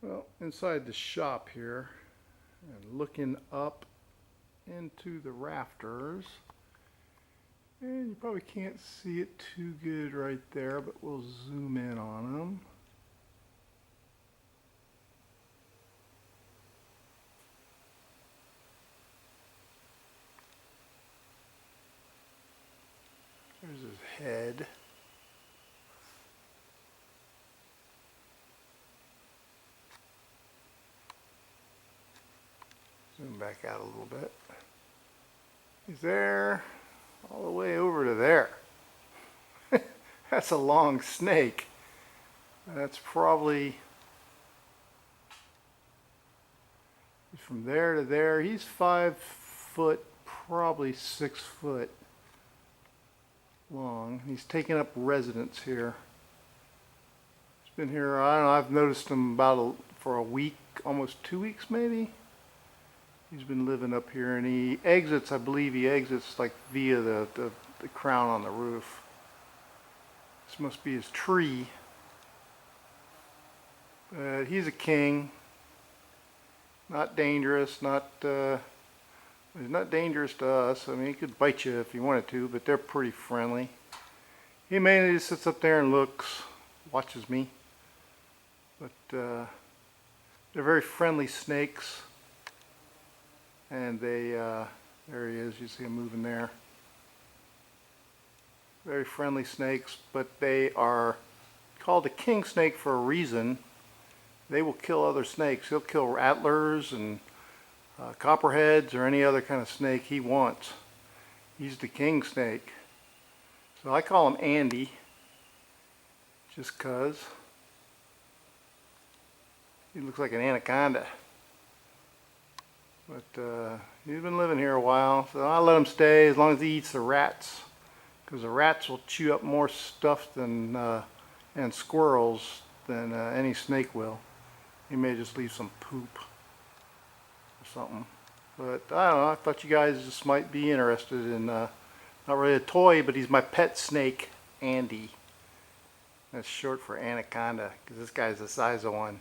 Well, inside the shop here, and looking up into the rafters, and you probably can't see it too good right there, but we'll zoom in on them. There's his head. Zoom back out a little bit. He's there, all the way over to there. That's a long snake. That's probably from there to there. He's 5 foot, probably 6 foot long. He's taken up residence here. He's been here, I don't know, I've noticed him for a week, almost 2 weeks maybe. He's been living up here, and he exits, I believe he exits like via the crown on the roof. This must be his tree. But he's a king. Not dangerous, he's not dangerous to us. I mean, he could bite you if he wanted to, but they're pretty friendly. He mainly just sits up there and looks, watches me. But they're very friendly snakes. And there he is, you see him moving there. Very friendly snakes, but they are called a king snake for a reason. They will kill other snakes. He'll kill rattlers and copperheads or any other kind of snake he wants. He's the king snake. So I call him Andy, just 'cause he looks like an anaconda. But he's been living here a while, so I'll let him stay as long as he eats the rats, because the rats will chew up more stuff than and squirrels than any snake will. He may just leave some poop or something. But I don't know, I thought you guys just might be interested in, not really a toy, but he's my pet snake, Andy. That's short for anaconda, because this guy's the size of one.